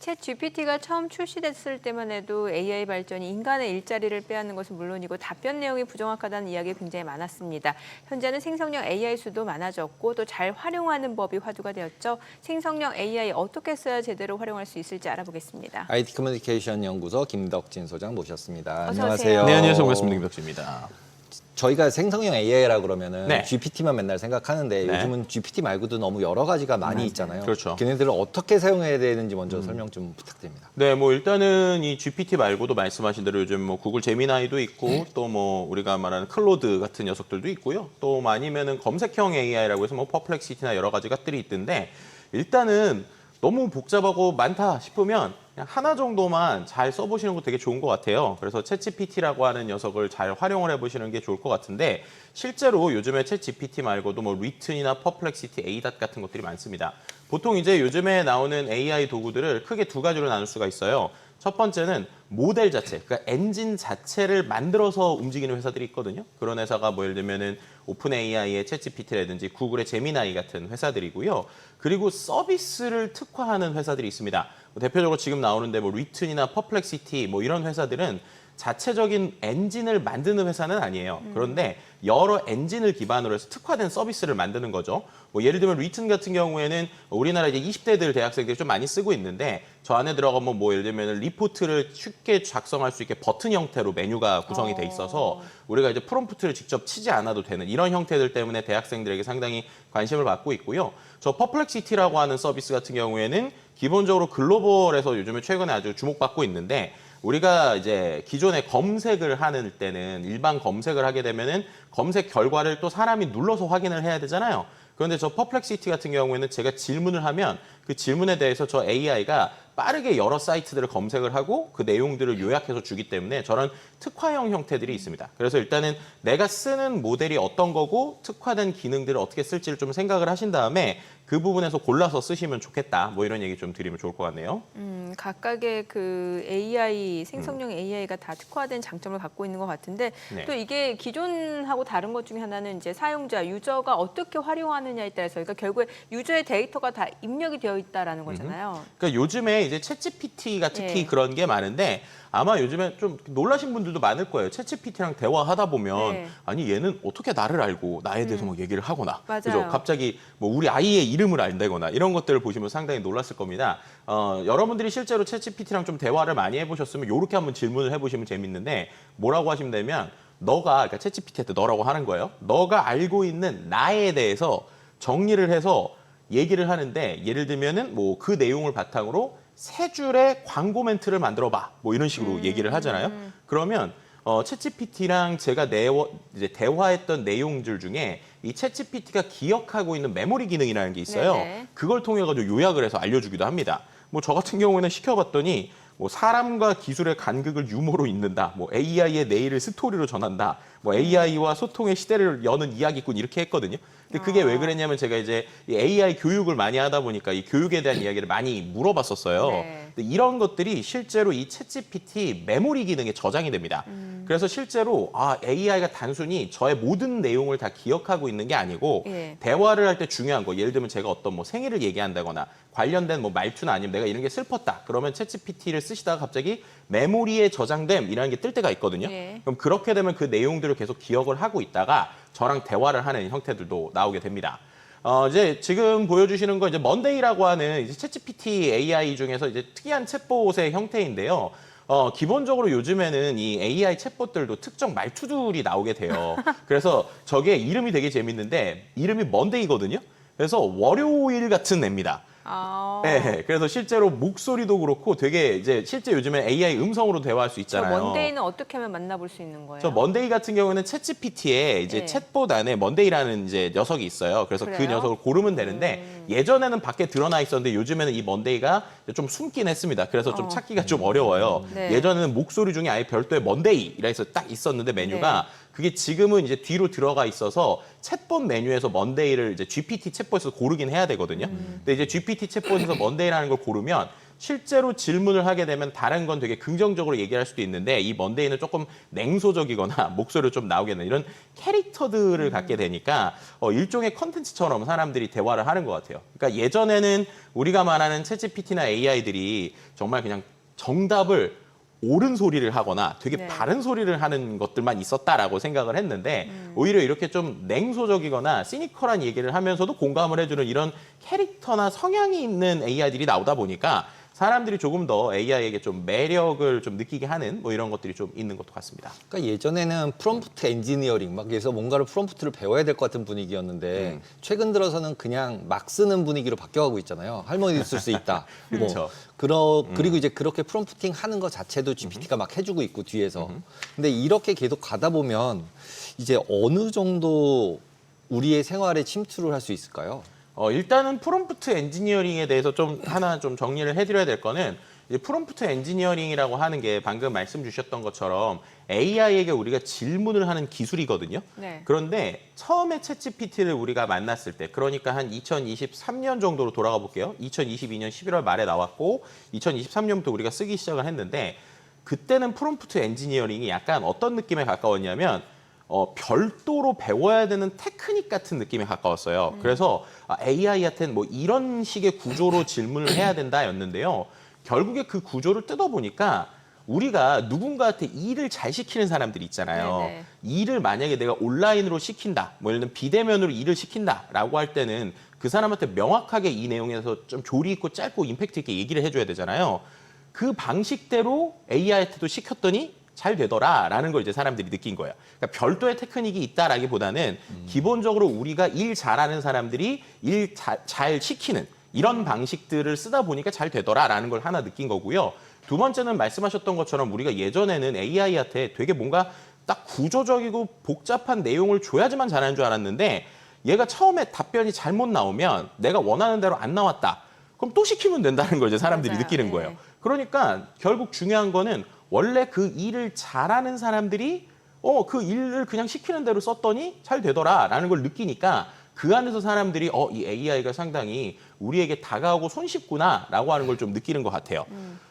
챗 GPT가 처음 출시됐을 때만 해도 AI 발전이 인간의 일자리를 빼앗는 것은 물론이고 답변 내용이 부정확하다는 이야기가 굉장히 많았습니다. 현재는 생성형 AI 수도 많아졌고 또 잘 활용하는 법이 화두가 되었죠. 생성형 AI 어떻게 써야 제대로 활용할 수 있을지 알아보겠습니다. IT 커뮤니케이션 연구소 김덕진 소장 모셨습니다. 어서 안녕하세요. 오세요. 네, 안녕하세요. 반갑습니다. 김덕진입니다. 저희가 생성형 AI라 그러면은 네. GPT만 맨날 생각하는데 네. 요즘은 GPT 말고도 너무 여러 가지가 많이 있잖아요. 그렇죠. 걔네들을 어떻게 사용해야 되는지 먼저 설명 좀 부탁드립니다. 네, 뭐 일단은 이 GPT 말고도 말씀하신 대로 요즘 뭐 구글 제미나이도 있고 또 뭐 우리가 말하는 클로드 같은 녀석들도 있고요. 또 아니면은 검색형 AI라고 해서 뭐 퍼플렉시티나 여러 가지 것들이 있던데 일단은 너무 복잡하고 많다 싶으면 그냥 하나 정도만 잘 써보시는 거 되게 좋은 것 같아요. 그래서 챗GPT라고 하는 녀석을 잘 활용을 해보시는 게 좋을 것 같은데 실제로 요즘에 챗GPT 말고도 뭐 리튼이나 퍼플렉시티, ADOT 같은 것들이 많습니다. 보통 이제 요즘에 나오는 AI 도구들을 크게 두 가지로 나눌 수가 있어요. 첫 번째는 모델 자체, 그러니까 엔진 자체를 만들어서 움직이는 회사들이 있거든요. 그런 회사가 뭐 예를 들면은 오픈 AI의 챗GPT라든지 구글의 제미나이 같은 회사들이고요. 그리고 서비스를 특화하는 회사들이 있습니다. 뭐 대표적으로 지금 나오는데 뭐 리튼이나 퍼플렉시티 뭐 이런 회사들은 자체적인 엔진을 만드는 회사는 아니에요. 그런데 여러 엔진을 기반으로 해서 특화된 서비스를 만드는 거죠. 뭐 예를 들면 리튼 같은 경우에는 우리나라 이제 20대들 대학생들이 좀 많이 쓰고 있는데 저 안에 들어가면 뭐 예를 들면 리포트를 쉽게 작성할 수 있게 버튼 형태로 메뉴가 구성이 돼 있어서 우리가 이제 프롬프트를 직접 치지 않아도 되는 이런 형태들 때문에 대학생들에게 상당히 관심을 받고 있고요. 저 퍼플렉시티라고 하는 서비스 같은 경우에는 기본적으로 글로벌에서 요즘에 최근에 아주 주목받고 있는데 우리가 이제 기존에 검색을 하는 때는 일반 검색을 하게 되면은 검색 결과를 또 사람이 눌러서 확인을 해야 되잖아요. 그런데 저 퍼플렉시티 같은 경우에는 제가 질문을 하면 그 질문에 대해서 저 AI가 빠르게 여러 사이트들을 검색을 하고 그 내용들을 요약해서 주기 때문에 저런 특화형 형태들이 있습니다. 그래서 일단은 내가 쓰는 모델이 어떤 거고 특화된 기능들을 어떻게 쓸지를 좀 생각을 하신 다음에 그 부분에서 골라서 쓰시면 좋겠다. 뭐 이런 얘기 좀 드리면 좋을 것 같네요. 각각의 그 AI, 생성형 AI가 다 특화된 장점을 갖고 있는 것 같은데 네. 또 이게 기존하고 다른 것 중에 하나는 이제 사용자, 유저가 어떻게 활용하느냐에 따라서 그러니까 결국에 유저의 데이터가 다 입력이 되어 있다라는 거잖아요. 그러니까 요즘에 이제 챗GPT가 특히 네. 그런 게 많은데 아마 요즘에 좀 놀라신 분들도 많을 거예요. 챗GPT랑 대화하다 보면 네. 아니 얘는 어떻게 나를 알고 나에 대해서 막 얘기를 하거나 맞아요. 그죠? 갑자기 뭐 우리 아이의 이름을 안다거나 이런 것들을 보시면 상당히 놀랐을 겁니다. 여러분들이 실제로 챗GPT랑 좀 대화를 많이 해보셨으면 이렇게 한번 질문을 해보시면 재밌는데 뭐라고 하시면 되면 너가 그러니까 챗GPT한테 너라고 하는 거예요. 너가 알고 있는 나에 대해서 정리를 해서 얘기를 하는데 예를 들면은 뭐 그 내용을 바탕으로 세 줄의 광고 멘트를 만들어봐 뭐 이런 식으로 얘기를 하잖아요. 그러면 챗GPT랑 제가 이제 대화했던 내용들 중에 이 챗GPT가 기억하고 있는 메모리 기능이라는 게 있어요. 네네. 그걸 통해 가지고 요약을 해서 알려주기도 합니다. 뭐 저 같은 경우에는 시켜봤더니 뭐 사람과 기술의 간극을 유머로 잇는다. 뭐 AI의 내일을 스토리로 전한다. 뭐 AI와 소통의 시대를 여는 이야기꾼 이렇게 했거든요. 근데 그게 왜 그랬냐면 제가 이제 이 AI 교육을 많이 하다 보니까 이 교육에 대한 이야기를 많이 물어봤었어요. 네. 근데 이런 것들이 실제로 이 챗GPT 메모리 기능에 저장이 됩니다. 그래서 실제로 AI가 단순히 저의 모든 내용을 다 기억하고 있는 게 아니고 예. 대화를 할 때 중요한 거 예를 들면 제가 어떤 뭐 생일을 얘기한다거나 관련된 뭐 말투나 아니면 내가 이런 게 슬펐다. 그러면 챗GPT를 쓰시다가 갑자기 메모리에 저장됨이라는 게 뜰 때가 있거든요. 예. 그럼 그렇게 되면 그 내용들을 계속 기억을 하고 있다가 저랑 대화를 하는 형태들도 나오게 됩니다. 이제 지금 보여주시는 건 이제 먼데이라고 하는 이제 챗GPT AI 중에서 이제 특이한 챗봇의 형태인데요. 기본적으로 요즘에는 이 AI 챗봇들도 특정 말투들이 나오게 돼요. 그래서 저게 이름이 되게 재밌는데 이름이 먼데이거든요. 그래서 월요일 같은 애입니다. 네, 그래서 실제로 목소리도 그렇고 되게 이제 실제 요즘에 AI 음성으로 대화할 수 저 있잖아요. 먼데이는 어떻게 하면 만나볼 수 있는 거예요? 저 먼데이 같은 경우는 챗GPT에 이제 네. 챗봇 안에 먼데이라는 이제 녀석이 있어요. 그래서 그 그래요? 녀석을 고르면 되는데 예전에는 밖에 드러나 있었는데 요즘에는 이 먼데이가 좀 숨긴 했습니다. 그래서 좀 찾기가 좀 어려워요. 네. 예전에는 목소리 중에 아예 별도의 먼데이라 해서 딱 있었는데 메뉴가 그게 지금은 이제 뒤로 들어가 있어서 챗봇 메뉴에서 먼데이를 이제 GPT 챗봇에서 고르긴 해야 되거든요. 근데 이제 GPT 챗봇에서 먼데이라는 걸 고르면 실제로 질문을 하게 되면 다른 건 되게 긍정적으로 얘기할 수도 있는데 이 먼데이는 조금 냉소적이거나 목소리로 좀 나오게 되는 이런 캐릭터들을 갖게 되니까 일종의 컨텐츠처럼 사람들이 대화를 하는 것 같아요. 그러니까 예전에는 우리가 말하는 챗GPT나 AI들이 정말 그냥 정답을 옳은 소리를 하거나 되게 네. 바른 소리를 하는 것들만 있었다라고 생각을 했는데 오히려 이렇게 좀 냉소적이거나 시니컬한 얘기를 하면서도 공감을 해주는 이런 캐릭터나 성향이 있는 AI들이 나오다 보니까 사람들이 조금 더 AI에게 좀 매력을 좀 느끼게 하는 뭐 이런 것들이 좀 있는 것도 같습니다. 그러니까 예전에는 프롬프트 엔지니어링 막 그래서 뭔가를 프롬프트를 배워야 될 것 같은 분위기였는데 최근 들어서는 그냥 막 쓰는 분위기로 바뀌어가고 있잖아요. 할머니도 쓸 수 있다. 그렇죠. 그리고 이제 그렇게 프롬프팅 하는 것 자체도 GPT가 막 해주고 있고 뒤에서. 근데 이렇게 계속 가다 보면 이제 어느 정도 우리의 생활에 침투를 할 수 있을까요? 일단은 프롬프트 엔지니어링에 대해서 좀 하나 좀 정리를 해드려야 될 거는 이제 프롬프트 엔지니어링이라고 하는 게 방금 말씀 주셨던 것처럼 AI에게 우리가 질문을 하는 기술이거든요. 네. 그런데 처음에 챗GPT를 우리가 만났을 때, 그러니까 한 2023년 정도로 돌아가 볼게요. 2022년 11월 말에 나왔고 2023년부터 우리가 쓰기 시작을 했는데 그때는 프롬프트 엔지니어링이 약간 어떤 느낌에 가까웠냐면 별도로 배워야 되는 테크닉 같은 느낌에 가까웠어요. 그래서 AI한테는 뭐 이런 식의 구조로 질문을 해야 된다였는데요. 결국에 그 구조를 뜯어보니까 우리가 누군가한테 일을 잘 시키는 사람들이 있잖아요. 네네. 일을 만약에 내가 온라인으로 시킨다, 뭐 예를 들면 비대면으로 일을 시킨다라고 할 때는 그 사람한테 명확하게 이 내용에서 좀 조리 있고 짧고 임팩트 있게 얘기를 해줘야 되잖아요. 그 방식대로 AI한테도 시켰더니 잘 되더라라는 걸 이제 사람들이 느낀 거예요. 그러니까 별도의 테크닉이 있다라기보다는 기본적으로 우리가 일 잘하는 사람들이 일 잘 시키는 이런 방식들을 쓰다 보니까 잘 되더라라는 걸 하나 느낀 거고요. 두 번째는 말씀하셨던 것처럼 우리가 예전에는 AI한테 되게 뭔가 딱 구조적이고 복잡한 내용을 줘야지만 잘하는 줄 알았는데 얘가 처음에 답변이 잘못 나오면 내가 원하는 대로 안 나왔다. 그럼 또 시키면 된다는 걸 이제 사람들이 맞아요. 느끼는 네. 거예요. 그러니까 결국 중요한 거는 원래 그 일을 잘하는 사람들이 그 일을 그냥 시키는 대로 썼더니 잘 되더라라는 걸 느끼니까 그 안에서 사람들이 이 AI가 상당히 우리에게 다가오고 손쉽구나라고 하는 걸 좀 느끼는 것 같아요.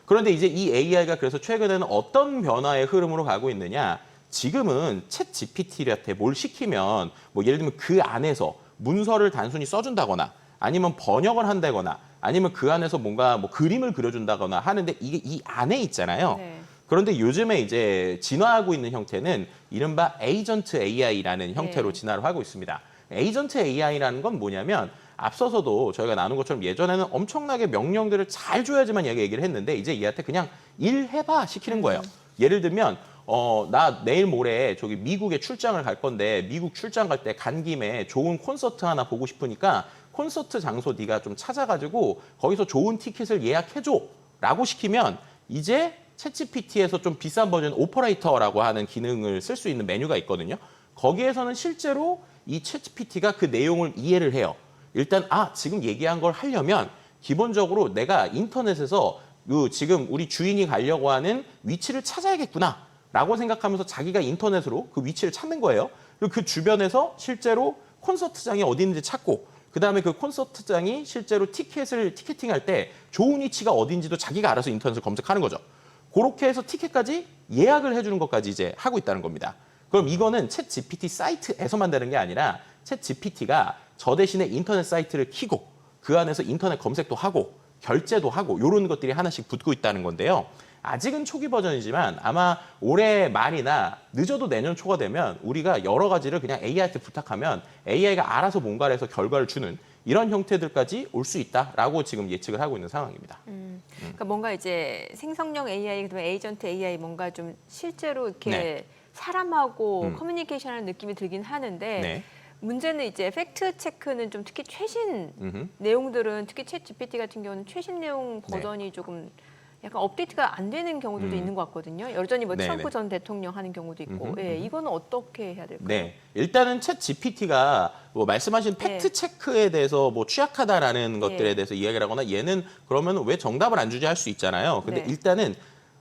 그런데 이제 이 AI가 그래서 최근에는 어떤 변화의 흐름으로 가고 있느냐? 지금은 챗 GPT한테 뭘 시키면 뭐 예를 들면 그 안에서 문서를 단순히 써준다거나 아니면 번역을 한다거나 아니면 그 안에서 뭔가 뭐 그림을 그려준다거나 하는데 이게 이 안에 있잖아요. 네. 그런데 요즘에 이제 진화하고 있는 형태는 이른바 에이전트 AI라는 형태로 네. 진화를 하고 있습니다. 에이전트 AI라는 건 뭐냐면 앞서서도 저희가 나눈 것처럼 예전에는 엄청나게 명령들을 잘 줘야지만 얘기를 했는데 이제 얘한테 그냥 일 해봐 시키는 거예요. 예를 들면 나 내일 모레 저기 미국에 출장을 갈 건데 미국 출장 갈 때 간 김에 좋은 콘서트 하나 보고 싶으니까 콘서트 장소 네가 좀 찾아가지고 거기서 좋은 티켓을 예약해줘 라고 시키면 이제 챗GPT에서 좀 비싼 버전 오퍼레이터라고 하는 기능을 쓸 수 있는 메뉴가 있거든요. 거기에서는 실제로 이 챗GPT가 그 내용을 이해를 해요. 일단 지금 얘기한 걸 하려면 기본적으로 내가 인터넷에서 지금 우리 주인이 가려고 하는 위치를 찾아야겠구나 라고 생각하면서 자기가 인터넷으로 그 위치를 찾는 거예요. 그리고 그 주변에서 실제로 콘서트장이 어디 있는지 찾고 그다음에 그 콘서트장이 실제로 티켓팅할 때 좋은 위치가 어딘지도 자기가 알아서 인터넷을 검색하는 거죠. 그렇게 해서 티켓까지 예약을 해주는 것까지 이제 하고 있다는 겁니다. 그럼 이거는 챗 GPT 사이트에서만 되는 게 아니라 챗 GPT가 저 대신에 인터넷 사이트를 키고 그 안에서 인터넷 검색도 하고 결제도 하고 이런 것들이 하나씩 붙고 있다는 건데요. 아직은 초기 버전이지만 아마 올해 말이나 늦어도 내년 초가 되면 우리가 여러 가지를 그냥 AI한테 부탁하면 AI가 알아서 뭔가를 해서 결과를 주는 이런 형태들까지 올 수 있다라고 지금 예측을 하고 있는 상황입니다. 그러니까 뭔가 이제 생성형 AI, 그다음에 에이전트 AI 뭔가 좀 실제로 이렇게 네. 사람하고 커뮤니케이션하는 느낌이 들긴 하는데 네. 문제는 이제 팩트 체크는 좀 특히 최신 음흠. 내용들은 특히 챗 GPT 같은 경우는 최신 내용 네. 버전이 조금 약간 업데이트가 안 되는 경우들도 있는 것 같거든요. 여전히 뭐 네네. 트럼프 전 대통령 하는 경우도 있고, 이거는 어떻게 해야 될까요? 네, 일단은 챗 GPT가 뭐 말씀하신 팩트 체크에 대해서 뭐 취약하다라는 것들에 대해서 이야기를 하거나 얘는 그러면 왜 정답을 안 주지 할 수 있잖아요. 근데 네. 일단은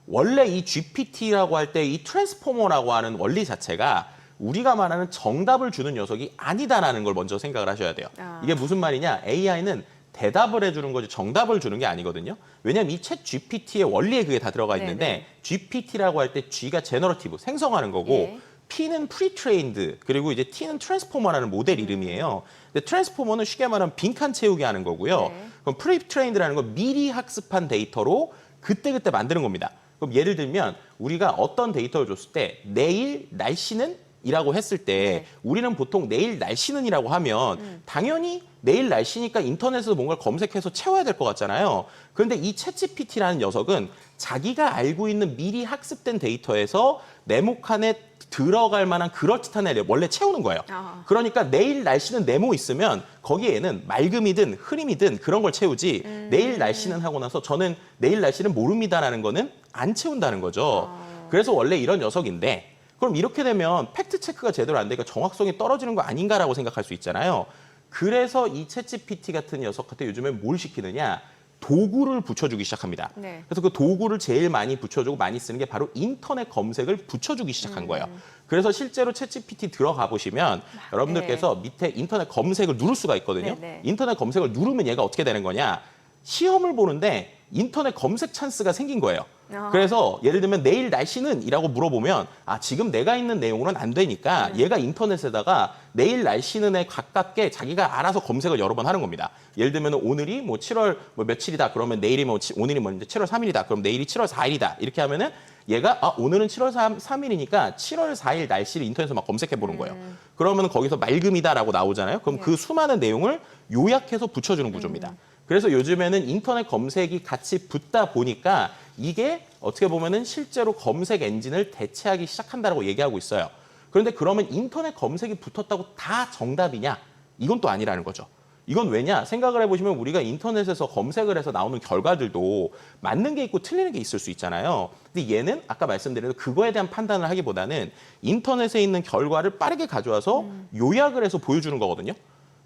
원래 이 GPT라고 할 때 이 트랜스포머라고 하는 원리 자체가 우리가 말하는 정답을 주는 녀석이 아니다라는 걸 먼저 생각을 하셔야 돼요. 이게 무슨 말이냐? AI는 대답을 해주는 거지 정답을 주는 게 아니거든요. 왜냐하면 이 챗 GPT의 원리에 그게 다 들어가 있는데 네네. GPT라고 할 때 G가 제너러티브, 생성하는 거고 예. P는 프리트레인드, 그리고 이제 T는 트랜스포머라는 모델 이름이에요. 근데 트랜스포머는 쉽게 말하면 빈칸 채우기 하는 거고요. 네. 그럼 프리트레인드라는 건 미리 학습한 데이터로 그때그때 만드는 겁니다. 그럼 예를 들면 우리가 어떤 데이터를 줬을 때 내일 날씨는 이라고 했을 때 네. 우리는 보통 내일 날씨는이라고 하면 당연히 내일 날씨니까 인터넷에서 뭔가를 검색해서 채워야 될 것 같잖아요. 그런데 이 챗GPT라는 녀석은 자기가 알고 있는 미리 학습된 데이터에서 네모칸에 들어갈 만한 그럴듯한 애를 원래 채우는 거예요. 아. 그러니까 내일 날씨는 네모 있으면 거기에는 맑음이든 흐림이든 그런 걸 채우지 내일 날씨는 하고 나서 저는 내일 날씨는 모릅니다라는 거는 안 채운다는 거죠. 그래서 원래 이런 녀석인데 그럼 이렇게 되면 팩트 체크가 제대로 안 되니까 정확성이 떨어지는 거 아닌가라고 생각할 수 있잖아요. 그래서 이 챗GPT 같은 녀석한테 요즘에 뭘 시키느냐? 도구를 붙여주기 시작합니다. 네. 그래서 그 도구를 제일 많이 붙여주고 많이 쓰는 게 바로 인터넷 검색을 붙여주기 시작한 거예요. 그래서 실제로 챗GPT 들어가 보시면 여러분들께서 밑에 인터넷 검색을 누를 수가 있거든요. 네. 인터넷 검색을 누르면 얘가 어떻게 되는 거냐? 시험을 보는데 인터넷 검색 찬스가 생긴 거예요. 아. 그래서 예를 들면 내일 날씨는 이라고 물어보면 아 지금 내가 있는 내용으로는 안 되니까 얘가 인터넷에다가 내일 날씨는에 가깝게 자기가 알아서 검색을 여러 번 하는 겁니다. 예를 들면 오늘이 뭐 7월 뭐 며칠이다 그러면 내일이 뭐 오늘이 뭐 이제 7월 3일이다 그럼 내일이 7월 4일이다 이렇게 하면은 얘가 아 오늘은 7월 3일이니까 7월 4일 날씨를 인터넷에서 막 검색해 보는 거예요. 그러면 거기서 맑음이다라고 나오잖아요. 그럼 그 수많은 내용을 요약해서 붙여주는 구조입니다. 그래서 요즘에는 인터넷 검색이 같이 붙다 보니까 이게 어떻게 보면은 실제로 검색 엔진을 대체하기 시작한다라고 얘기하고 있어요. 그런데 그러면 인터넷 검색이 붙었다고 다 정답이냐? 이건 또 아니라는 거죠. 이건 왜냐? 생각을 해보시면 우리가 인터넷에서 검색을 해서 나오는 결과들도 맞는 게 있고 틀리는 게 있을 수 있잖아요. 근데 얘는 아까 말씀드린 그거에 대한 판단을 하기보다는 인터넷에 있는 결과를 빠르게 가져와서 요약을 해서 보여주는 거거든요.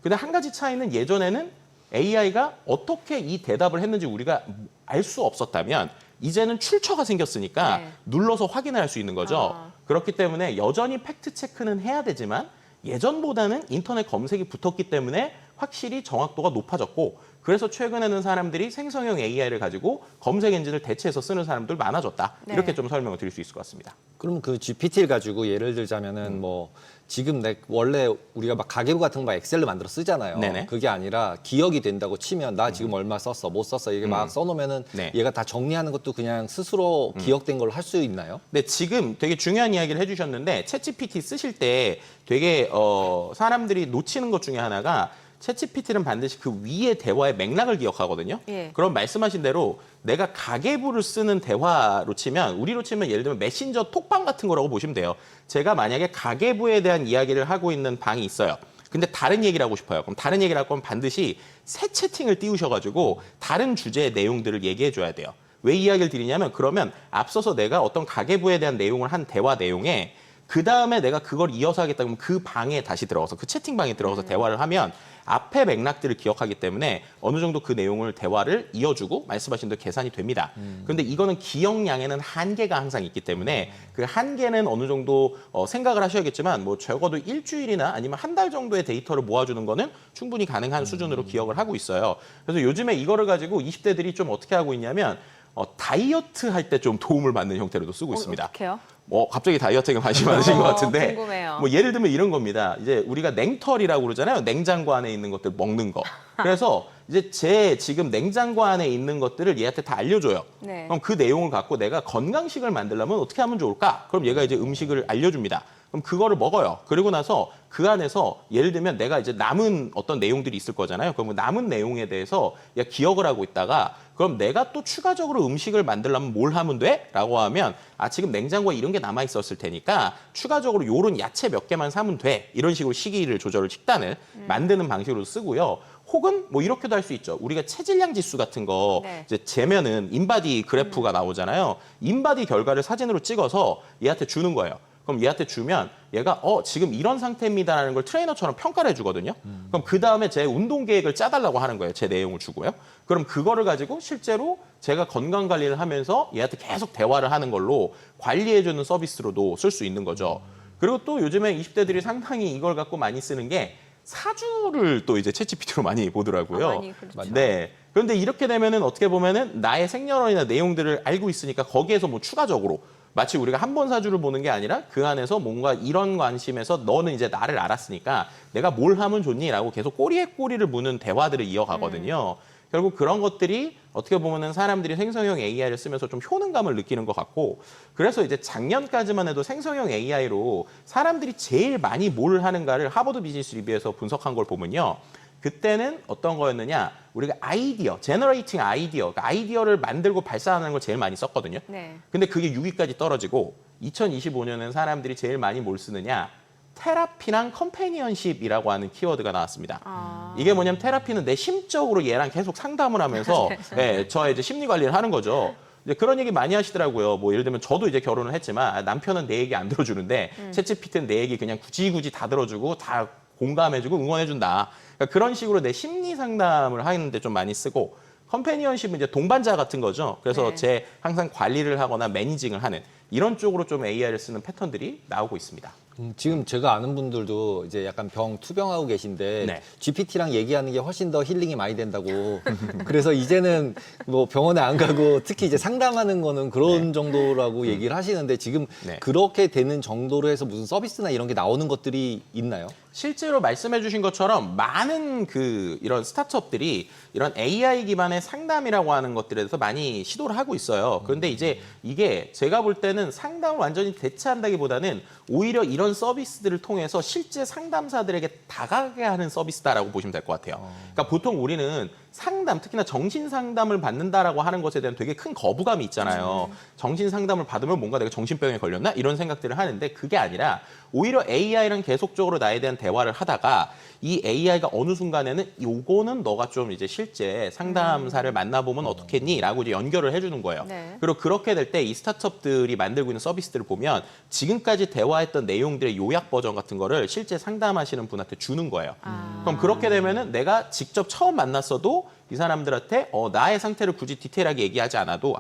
근데 한 가지 차이는 예전에는 AI가 어떻게 이 대답을 했는지 우리가 알 수 없었다면 이제는 출처가 생겼으니까 네. 눌러서 확인을 할 수 있는 거죠. 아. 그렇기 때문에 여전히 팩트 체크는 해야 되지만 예전보다는 인터넷 검색이 붙었기 때문에 확실히 정확도가 높아졌고 그래서 최근에는 사람들이 생성형 AI를 가지고 검색 엔진을 대체해서 쓰는 사람들 많아졌다. 네. 이렇게 좀 설명을 드릴 수 있을 것 같습니다. 그럼 그 GPT를 가지고 예를 들자면은 뭐 지금 원래 우리가 막 가계부 같은 거 막 엑셀로 만들어 쓰잖아요. 네네. 그게 아니라 기억이 된다고 치면 나 지금 얼마 썼어, 못 썼어 이게 막 써놓으면은 네. 얘가 다 정리하는 것도 그냥 스스로 기억된 걸로 할 수 있나요? 네, 지금 되게 중요한 이야기를 해주셨는데 챗GPT 쓰실 때 되게 사람들이 놓치는 것 중에 하나가 챗GPT는 반드시 그 위의 대화의 맥락을 기억하거든요. 예. 그럼 말씀하신 대로 내가 가계부를 쓰는 대화로 치면 우리로 치면 예를 들면 메신저 톡방 같은 거라고 보시면 돼요. 제가 만약에 가계부에 대한 이야기를 하고 있는 방이 있어요. 근데 다른 얘기를 하고 싶어요. 그럼 다른 얘기를 할 거면 반드시 새 채팅을 띄우셔가지고 다른 주제의 내용들을 얘기해 줘야 돼요. 왜 이야기를 드리냐면 그러면 앞서서 내가 어떤 가계부에 대한 내용을 한 대화 내용에 그 다음에 내가 그걸 이어서 하겠다 그러면 그 방에 다시 들어가서 그 채팅방에 들어가서 대화를 하면 앞에 맥락들을 기억하기 때문에 어느 정도 그 내용을 대화를 이어주고 말씀하신 대로 계산이 됩니다. 그런데 이거는 기억량에는 한계가 항상 있기 때문에 그 한계는 어느 정도 생각을 하셔야겠지만 뭐 적어도 일주일이나 아니면 한 달 정도의 데이터를 모아주는 거는 충분히 가능한 수준으로 기억을 하고 있어요. 그래서 요즘에 이거를 가지고 20대들이 좀 어떻게 하고 있냐면 다이어트 할 때 좀 도움을 받는 형태로도 쓰고 있습니다. 어떡해요? 갑자기 다이어트에 관심 많으신 것 같은데. 궁금해요. 뭐 예를 들면 이런 겁니다. 이제 우리가 냉털이라고 그러잖아요. 냉장고 안에 있는 것들 먹는 거. 그래서 이제 제 지금 냉장고 안에 있는 것들을 얘한테 다 알려줘요. 네. 그럼 그 내용을 갖고 내가 건강식을 만들려면 어떻게 하면 좋을까? 그럼 얘가 이제 음식을 알려줍니다. 그럼 그거를 먹어요. 그리고 나서 그 안에서 예를 들면 내가 이제 남은 어떤 내용들이 있을 거잖아요. 그럼 남은 내용에 대해서 얘가 기억을 하고 있다가 그럼 내가 또 추가적으로 음식을 만들려면 뭘 하면 돼? 라고 하면 지금 냉장고에 이런 게 남아 있었을 테니까 추가적으로 요런 야채 몇 개만 사면 돼. 이런 식으로 시기를 조절을 식단을 만드는 방식으로 쓰고요. 혹은 뭐 이렇게도 할 수 있죠. 우리가 체질량 지수 같은 거 네. 이제 재면은 인바디 그래프가 나오잖아요. 인바디 결과를 사진으로 찍어서 얘한테 주는 거예요. 그럼 얘한테 주면 얘가 지금 이런 상태입니다라는 걸 트레이너처럼 평가를 해주거든요. 그럼 그 다음에 제 운동 계획을 짜달라고 하는 거예요. 제 내용을 주고요. 그럼 그거를 가지고 실제로 제가 건강 관리를 하면서 얘한테 계속 대화를 하는 걸로 관리해주는 서비스로도 쓸 수 있는 거죠. 그리고 또 요즘에 20대들이 상당히 이걸 갖고 많이 쓰는 게 사주를 또 이제 챗GPT로 많이 보더라고요. 많이 그렇죠. 네. 그런데 이렇게 되면은 어떻게 보면은 나의 생년월일이나 내용들을 알고 있으니까 거기에서 뭐 추가적으로 마치 우리가 한 번 사주를 보는 게 아니라 그 안에서 뭔가 이런 관심에서 너는 이제 나를 알았으니까 내가 뭘 하면 좋니?라고 계속 꼬리에 꼬리를 무는 대화들을 이어가거든요. 결국 그런 것들이 어떻게 보면은 사람들이 생성형 AI를 쓰면서 좀 효능감을 느끼는 것 같고 그래서 이제 작년까지만 해도 생성형 AI로 사람들이 제일 많이 뭘 하는가를 하버드 비즈니스 리뷰에서 분석한 걸 보면요. 그때는 어떤 거였느냐? 우리가 아이디어, 제너레이팅 아이디어, 그러니까 아이디어를 만들고 발사하는 걸 제일 많이 썼거든요. 네. 근데 그게 6위까지 떨어지고 2025년은 사람들이 제일 많이 뭘 쓰느냐? 테라피랑 컴패니언십이라고 하는 키워드가 나왔습니다. 이게 뭐냐면 테라피는 내 심적으로 얘랑 계속 상담을 하면서 저의 이제 심리 관리를 하는 거죠. 이제 그런 얘기 많이 하시더라고요. 뭐 예를 들면 저도 이제 결혼을 했지만 남편은 내 얘기 안 들어주는데 챗GPT는 내 얘기 그냥 굳이 다 들어주고 다 공감해주고 응원해준다. 그러니까 그런 식으로 내 심리 상담을 하는데 좀 많이 쓰고 컴패니언십은 이제 동반자 같은 거죠. 그래서 네. 제 항상 관리를 하거나 매니징을 하는 이런 쪽으로 좀 AI를 쓰는 패턴들이 나오고 있습니다. 지금 제가 아는 분들도 이제 약간 투병하고 계신데 네. GPT랑 얘기하는 게 훨씬 더 힐링이 많이 된다고. 그래서 이제는 뭐 병원에 안 가고 특히 이제 상담하는 거는 그런 정도라고 얘기를 하시는데 지금 네. 그렇게 되는 정도로 해서 무슨 서비스나 이런 게 나오는 것들이 있나요? 실제로 말씀해 주신 것처럼 많은 이런 스타트업들이 이런 AI 기반의 상담이라고 하는 것들에 대해서 많이 시도를 하고 있어요. 그런데 이제 이게 제가 볼 때는 상담을 완전히 대체한다기보다는 오히려 이런 서비스들을 통해서 실제 상담사들에게 다가가게 하는 서비스다라고 보시면 될 것 같아요. 그러니까 보통 우리는 상담, 특히나 정신 상담을 받는다라고 하는 것에 대한 되게 큰 거부감이 있잖아요. 정신 상담을 받으면 뭔가 내가 정신병에 걸렸나? 이런 생각들을 하는데 그게 아니라 오히려 AI랑 계속적으로 나에 대한 대화를 하다가 이 AI가 어느 순간에는 요거는 너가 좀 이제 실제 상담사를 만나보면 어떻겠니? 라고 이제 연결을 해주는 거예요. 네. 그리고 그렇게 될 때 이 스타트업들이 만들고 있는 서비스들을 보면 지금까지 대화했던 내용들의 요약 버전 같은 거를 실제 상담하시는 분한테 주는 거예요. 그럼 그렇게 되면은 내가 직접 처음 만났어도 이 사람들한테 나의 상태를 굳이 디테일하게 얘기하지 않아도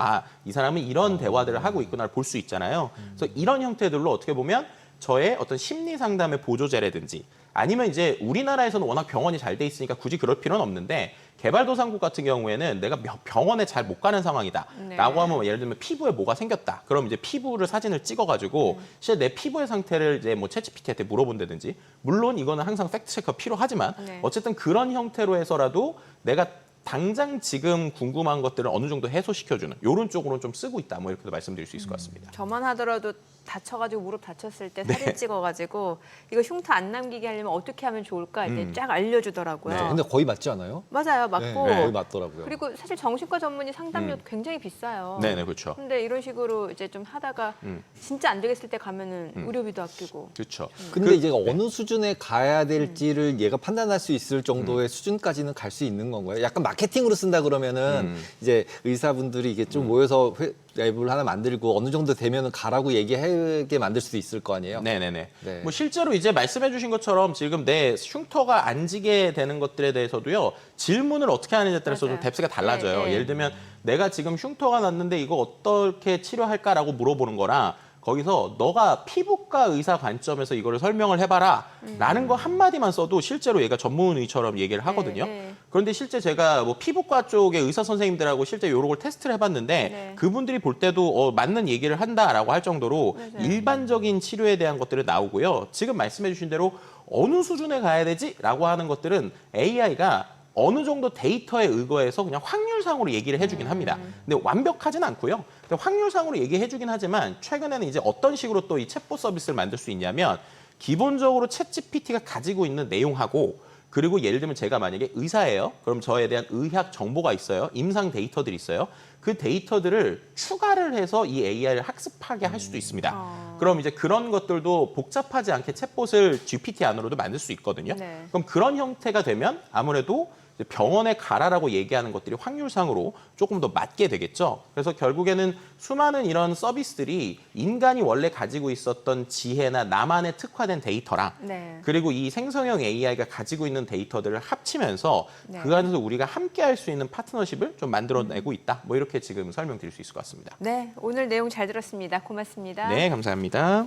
이 사람은 이런 대화들을 하고 있구나를 볼 수 있잖아요. 그래서 이런 형태들로 어떻게 보면 저의 어떤 심리 상담의 보조제라든지 아니면 이제 우리나라에서는 워낙 병원이 잘 돼 있으니까 굳이 그럴 필요는 없는데 개발도상국 같은 경우에는 내가 병원에 잘 못 가는 상황이다 네. 라고 하면 예를 들면 피부에 뭐가 생겼다 그럼 이제 피부를 사진을 찍어가지고 실제 내 피부의 상태를 이제 뭐 챗GPT한테 물어본다든지 물론 이거는 항상 팩트체크가 필요하지만 네. 어쨌든 그런 형태로 해서라도 내가 당장 지금 궁금한 것들을 어느 정도 해소시켜주는 이런 쪽으로는 좀 쓰고 있다 뭐 이렇게도 말씀드릴 수 있을 것 같습니다. 저만 하더라도 다쳐가지고 무릎 다쳤을 때 사진 네. 찍어가지고 이거 흉터 안 남기게 하려면 어떻게 하면 좋을까 이제 쫙 알려주더라고요. 네. 근데 거의 맞지 않아요? 맞아요, 네, 맞고 거의 맞더라고요. 그리고 사실 정신과 전문의 상담료 굉장히 비싸요. 네네 그렇죠. 근데 이런 식으로 이제 좀 하다가 진짜 안 되겠을 때 가면은 의료비도 아끼고. 그렇죠. 근데 이제 어느 수준에 가야 될지를 얘가 판단할 수 있을 정도의 수준까지는 갈 수 있는 건가요? 약간 마케팅으로 쓴다 그러면은 이제 의사분들이 이게 좀 모여서 앱을 하나 만들고 어느 정도 되면은 가라고 얘기하게 만들 수도 있을 거 아니에요? 네네네. 네. 뭐 실제로 이제 말씀해주신 것처럼 지금 내 흉터가 안 지게 되는 것들에 대해서도요 질문을 어떻게 하느냐에 따라서 좀 맞아요. 뎁스가 달라져요. 네, 네. 예를 들면 내가 지금 흉터가 났는데 이거 어떻게 치료할까라고 물어보는 거랑 거기서 너가 피부과 의사 관점에서 이거를 설명을 해봐라 라는 거 한마디만 써도 실제로 얘가 전문의처럼 얘기를 하거든요. 네. 그런데 실제 제가 뭐 피부과 쪽의 의사 선생님들하고 실제 요런 걸 테스트를 해봤는데 네. 그분들이 볼 때도 맞는 얘기를 한다라고 할 정도로 맞아요. 일반적인 치료에 대한 것들이 나오고요. 지금 말씀해 주신 대로 어느 수준에 가야 되지라고 하는 것들은 AI가 어느 정도 데이터에 의거해서 그냥 확률상으로 얘기를 해주긴 합니다. 근데 완벽하진 않고요. 근데 확률상으로 얘기해주긴 하지만 최근에는 이제 어떤 식으로 또 이 챗봇 서비스를 만들 수 있냐면 기본적으로 챗GPT가 가지고 있는 내용하고 그리고 예를 들면 제가 만약에 의사예요. 그럼 저에 대한 의학 정보가 있어요. 임상 데이터들이 있어요. 그 데이터들을 추가를 해서 이 AI를 학습하게 할 수도 있습니다. 그럼 이제 그런 것들도 복잡하지 않게 챗봇을 GPT 안으로도 만들 수 있거든요. 네. 그럼 그런 형태가 되면 아무래도 이제 병원에 가라라고 얘기하는 것들이 확률상으로 조금 더 맞게 되겠죠. 그래서 결국에는 수많은 이런 서비스들이 인간이 원래 가지고 있었던 지혜나 나만의 특화된 데이터랑 네. 그리고 이 생성형 AI가 가지고 있는 데이터들을 합치면서 네. 그 안에서 우리가 함께 할 수 있는 파트너십을 좀 만들어내고 있다. 뭐 이렇게 지금 설명드릴 수 있을 것 같습니다. 네, 오늘 내용 잘 들었습니다. 고맙습니다. 네, 감사합니다.